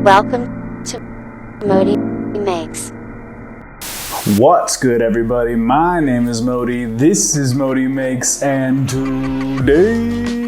Welcome to ModiMakes. What's good, everybody? My name is Modi, this is ModiMakes, and today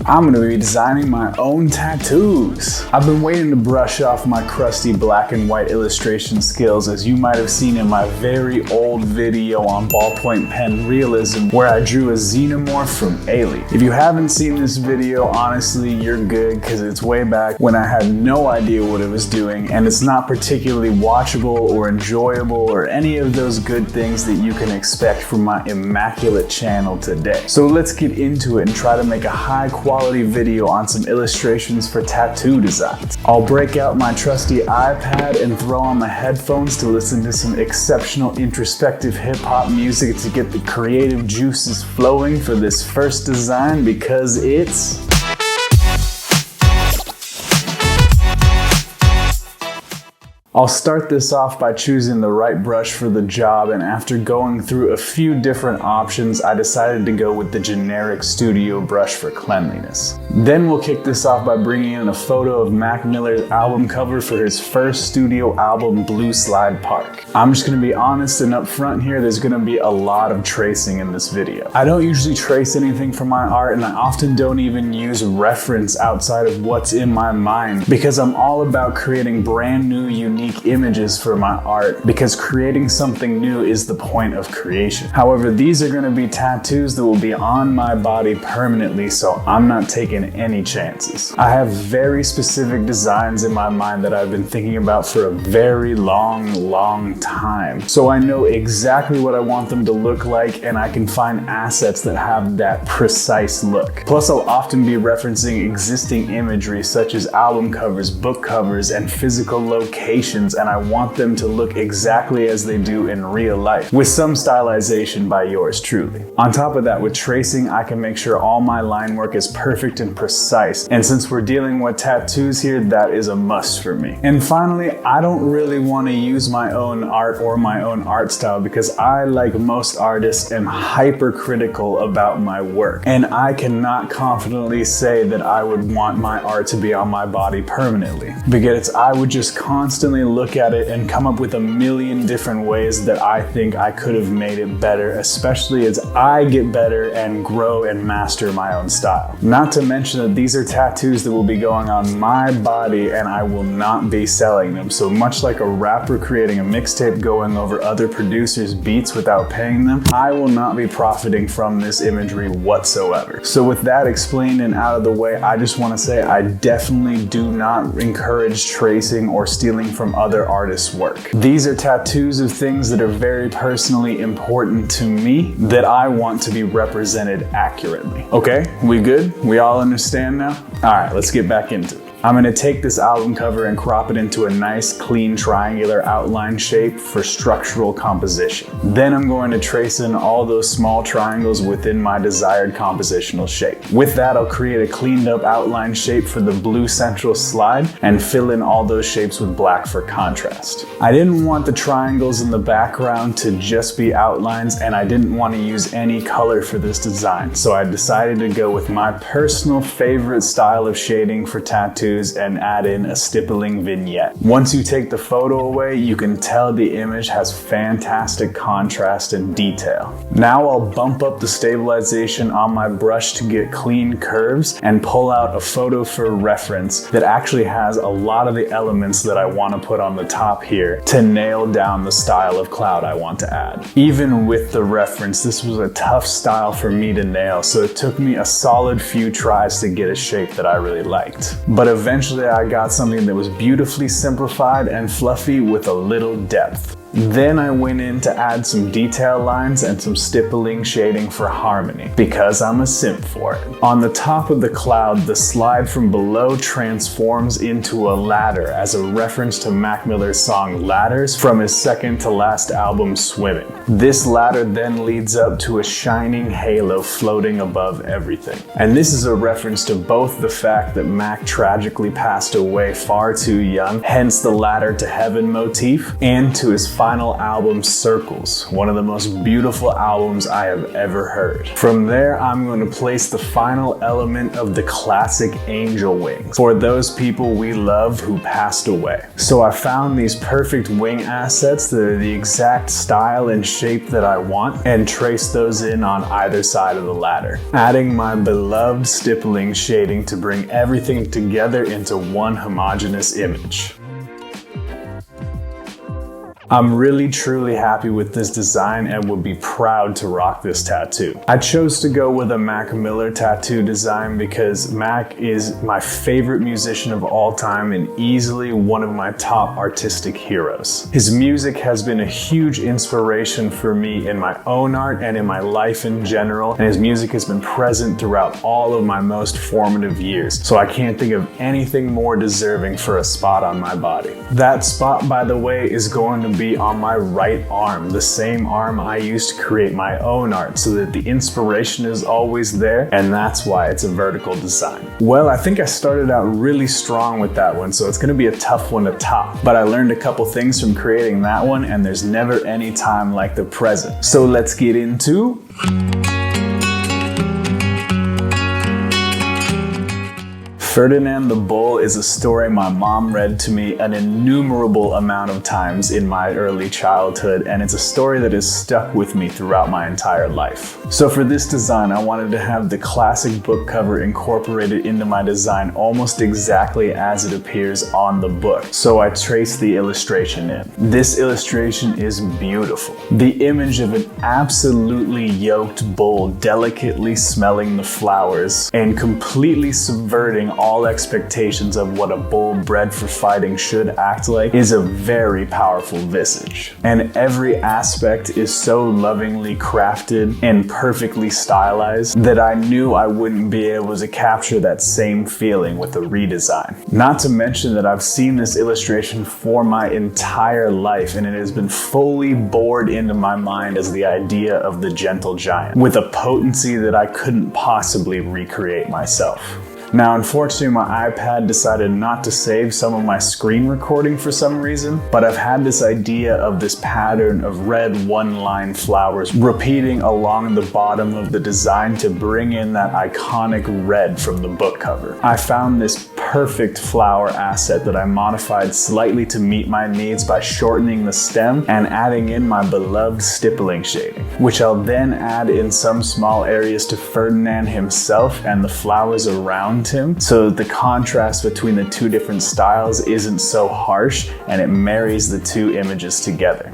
I'm going to be designing my own tattoos. I've been waiting to brush off my crusty black and white illustration skills, as you might have seen in my very old video on ballpoint pen realism where I drew a xenomorph from Alien. If you haven't seen this video, honestly, you're good, because it's way back when I had no idea what it was doing, and it's not particularly watchable or enjoyable or any of those good things that you can expect from my immaculate channel today. So let's get into it and try to make a high quality video on some illustrations for tattoo designs. I'll break out my trusty iPad and throw on my headphones to listen to some exceptional introspective hip-hop music to get the creative juices flowing for this first design, because it's I'll start this off by choosing the right brush for the job, and after going through a few different options, I decided to go with the generic studio brush for cleanliness. Then we'll kick this off by bringing in a photo of Mac Miller's album cover for his first studio album, Blue Slide Park. I'm just going to be honest and upfront here, there's going to be a lot of tracing in this video. I don't usually trace anything for my art, and I often don't even use reference outside of what's in my mind, because I'm all about creating brand new, unique images for my art, because creating something new is the point of creation. However, these are going to be tattoos that will be on my body permanently, so I'm not taking any chances. I have very specific designs in my mind that I've been thinking about for a very long time. So I know exactly what I want them to look like, and I can find assets that have that precise look. Plus, I'll often be referencing existing imagery such as album covers, book covers, and physical locations, and I want them to look exactly as they do in real life, with some stylization by yours truly. On top of that, with tracing, I can make sure all my line work is perfect and precise, and since we're dealing with tattoos here, that is a must for me. And finally, I don't really want to use my own art or my own art style, because I, like most artists, am hypercritical about my work, and I cannot confidently say that I would want my art to be on my body permanently, because I would just constantly look at it and come up with a million different ways that I think I could have made it better, especially as I get better and grow and master my own style. Not to mention that these are tattoos that will be going on my body, and I will not be selling them. So much like a rapper creating a mixtape going over other producers' beats without paying them, I will not be profiting from this imagery whatsoever. So with that explained and out of the way, I just want to say I definitely do not encourage tracing or stealing from other artists' work. These are tattoos of things that are very personally important to me that I want to be represented accurately. Okay, we good? We all understand now? All right, let's get back into it. I'm going to take this album cover and crop it into a nice, clean, triangular outline shape for structural composition. Then I'm going to trace in all those small triangles within my desired compositional shape. With that, I'll create a cleaned up outline shape for the blue central slide and fill in all those shapes with black for contrast. I didn't want the triangles in the background to just be outlines, and I didn't want to use any color for this design, so I decided to go with my personal favorite style of shading for tattoos and add in a stippling vignette. Once you take the photo away, you can tell the image has fantastic contrast and detail. Now I'll bump up the stabilization on my brush to get clean curves and pull out a photo for reference that actually has a lot of the elements that I want to put on the top here to nail down the style of cloud I want to add. Even with the reference, this was a tough style for me to nail, so it took me a solid few tries to get a shape that I really liked. But eventually I got something that was beautifully simplified and fluffy with a little depth. Then I went in to add some detail lines and some stippling shading for harmony, because I'm a simp for it. On the top of the cloud, the slide from below transforms into a ladder as a reference to Mac Miller's song Ladders from his second to last album, Swimming. This ladder then leads up to a shining halo floating above everything. And this is a reference to both the fact that Mac tragically passed away far too young, hence the ladder to heaven motif, and to his final album, Circles, one of the most beautiful albums I have ever heard. From there, I'm going to place the final element of the classic angel wings for those people we love who passed away. So I found these perfect wing assets that are the exact style and shape that I want and traced those in on either side of the ladder, adding my beloved stippling shading to bring everything together into one homogeneous image. I'm really truly happy with this design and would be proud to rock this tattoo. I chose to go with a Mac Miller tattoo design because Mac is my favorite musician of all time and easily one of my top artistic heroes. His music has been a huge inspiration for me in my own art and in my life in general, and his music has been present throughout all of my most formative years, so I can't think of anything more deserving for a spot on my body. That spot, by the way, is going to be on my right arm, the same arm I used to create my own art, so that the inspiration is always there, and that's why it's a vertical design. Well, I think I started out really strong with that one, so it's gonna be a tough one to top, but I learned a couple things from creating that one, and there's never any time like the present. So let's get into Ferdinand the Bull is a story my mom read to me an innumerable amount of times in my early childhood, and it's a story that has stuck with me throughout my entire life. So for this design, I wanted to have the classic book cover incorporated into my design almost exactly as it appears on the book. So I traced the illustration in. This illustration is beautiful. The image of an absolutely yoked bull delicately smelling the flowers and completely subverting all expectations of what a bull bred for fighting should act like is a very powerful visage. And every aspect is so lovingly crafted and perfectly stylized that I knew I wouldn't be able to capture that same feeling with a redesign. Not to mention that I've seen this illustration for my entire life, and it has been fully bored into my mind as the idea of the gentle giant, with a potency that I couldn't possibly recreate myself. Now, unfortunately, my iPad decided not to save some of my screen recording for some reason, but I've had this idea of this pattern of red one-line flowers repeating along the bottom of the design to bring in that iconic red from the book cover. I found this perfect flower asset that I modified slightly to meet my needs by shortening the stem and adding in my beloved stippling shading, which I'll then add in some small areas to Ferdinand himself and the flowers around him, so that the contrast between the two different styles isn't so harsh and it marries the two images together.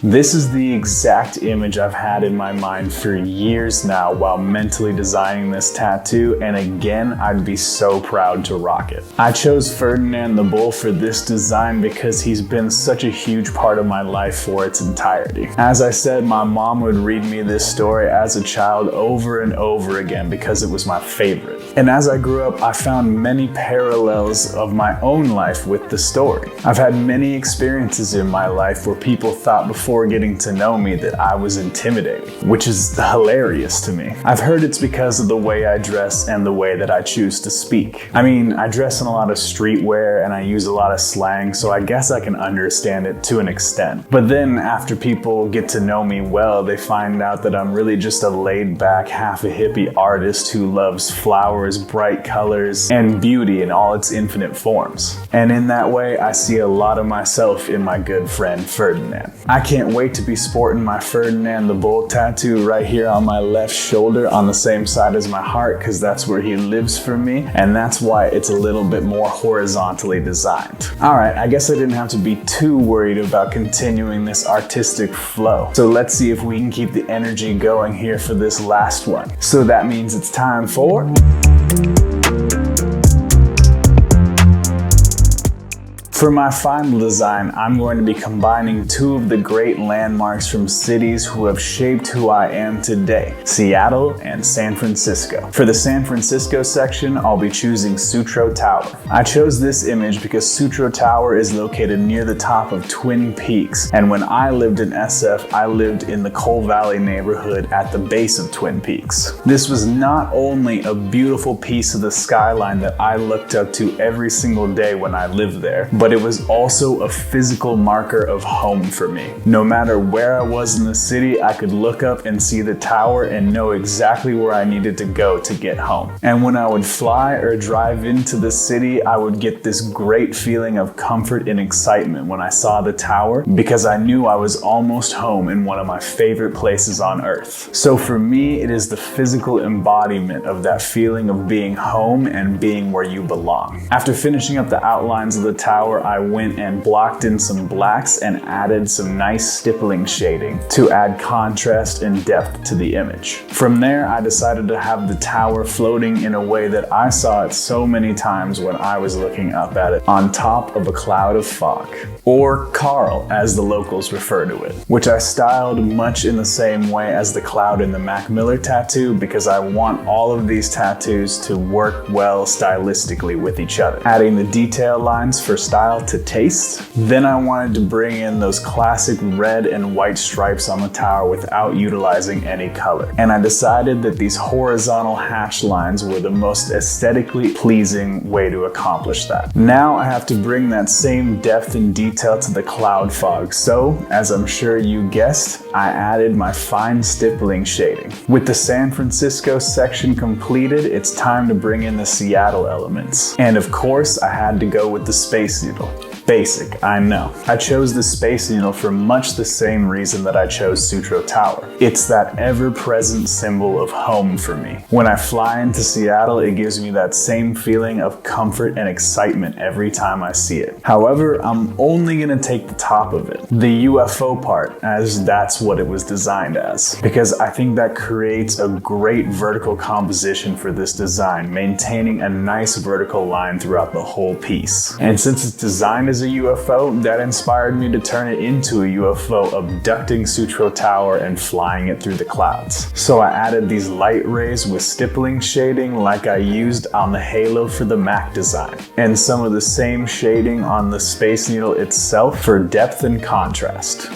This is the exact image I've had in my mind for years now while mentally designing this tattoo, and again, I'd be so proud to rock it. I chose Ferdinand the Bull for this design because he's been such a huge part of my life for its entirety. As I said, my mom would read me this story as a child over and over again because it was my favorite. And as I grew up, I found many parallels of my own life with the story. I've had many experiences in my life where people thought before getting to know me that I was intimidating, which is hilarious to me. I've heard it's because of the way I dress and the way that I choose to speak. I mean, I dress in a lot of streetwear and I use a lot of slang, so I guess I can understand it to an extent. But then after people get to know me well, they find out that I'm really just a laid-back, half a hippie artist who loves flowers, bright colors, and beauty in all its infinite forms. And in that way, I see a lot of myself in my good friend Ferdinand. I can't wait to be sporting my Ferdinand the Bull tattoo right here on my left shoulder on the same side as my heart, because that's where he lives for me, and that's why it's a little bit more horizontally designed. Alright, I guess I didn't have to be too worried about continuing this artistic flow. So let's see if we can keep the energy going here for this last one. So that means it's time for... For my final design, I'm going to be combining two of the great landmarks from cities who have shaped who I am today, Seattle and San Francisco. For the San Francisco section, I'll be choosing Sutro Tower. I chose this image because Sutro Tower is located near the top of Twin Peaks, and when I lived in SF, I lived in the Coal Valley neighborhood at the base of Twin Peaks. This was not only a beautiful piece of the skyline that I looked up to every single day when I lived there, but but it was also a physical marker of home for me. No matter where I was in the city, I could look up and see the tower and know exactly where I needed to go to get home. And when I would fly or drive into the city, I would get this great feeling of comfort and excitement when I saw the tower, because I knew I was almost home in one of my favorite places on earth. So for me, it is the physical embodiment of that feeling of being home and being where you belong. After finishing up the outlines of the tower, I went and blocked in some blacks and added some nice stippling shading to add contrast and depth to the image. From there, I decided to have the tower floating in a way that I saw it so many times when I was looking up at it, on top of a cloud of fog, or Carl as the locals refer to it, which I styled much in the same way as the cloud in the Mac Miller tattoo, because I want all of these tattoos to work well stylistically with each other, adding the detail lines for style to taste. Then I wanted to bring in those classic red and white stripes on the tower without utilizing any color, and I decided that these horizontal hash lines were the most aesthetically pleasing way to accomplish that. Now I have to bring that same depth and detail to the cloud fog, so as I'm sure you guessed, I added my fine stippling shading. With the San Francisco section completed, it's time to bring in the Seattle elements. And of course, I had to go with the Space Needle. Basic, I know. I chose the Space Needle for much the same reason that I chose Sutro Tower. It's that ever-present symbol of home for me. When I fly into Seattle, it gives me that same feeling of comfort and excitement every time I see it. However, I'm only gonna take the top of it, the UFO part, as that's what it was designed as, because I think that creates a great vertical composition for this design, maintaining a nice vertical line throughout the whole piece. And since it's designed as a UFO, that inspired me to turn it into a UFO abducting Sutro Tower and flying it through the clouds. So I added these light rays with stippling shading like I used on the halo for the Mac design, and some of the same shading on the Space Needle itself for depth and contrast.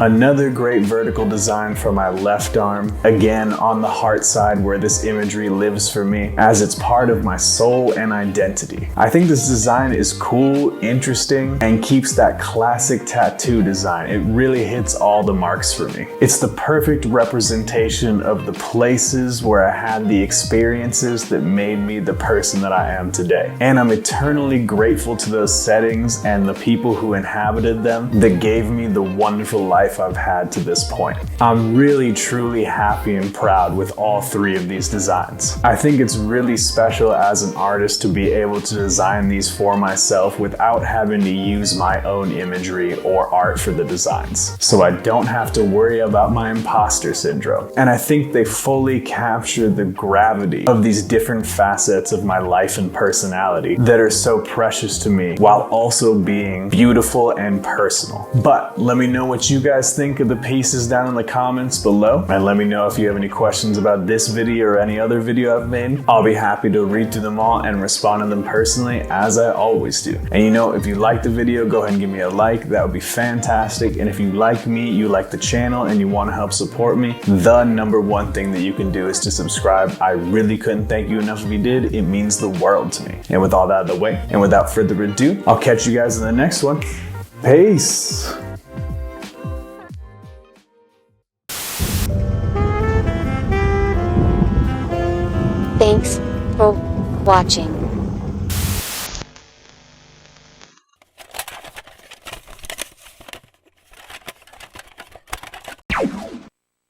Another great vertical design for my left arm, again on the heart side where this imagery lives for me, as it's part of my soul and identity. I think this design is cool, interesting, and keeps that classic tattoo design. It really hits all the marks for me. It's the perfect representation of the places where I had the experiences that made me the person that I am today. And I'm eternally grateful to those settings and the people who inhabited them that gave me the wonderful life I've had to this point. I'm really truly happy and proud with all three of these designs. I think it's really special as an artist to be able to design these for myself without having to use my own imagery or art for the designs, so I don't have to worry about my imposter syndrome. And I think they fully capture the gravity of these different facets of my life and personality that are so precious to me, while also being beautiful and personal. But let me know what you guys think of the pieces down in the comments below, and let me know if you have any questions about this video or any other video I've made. I'll be happy to read through them all and respond to them personally, as I always do. And you know, if you like the video, go ahead and give me a like. That would be fantastic. And if you like me, you like the channel, and you want to help support me, the number one thing that you can do is to subscribe. I really couldn't thank you enough if you did. It means the world to me. And with all that out of the way, and without further ado, I'll catch you guys in the next one. Peace. Thanks for watching.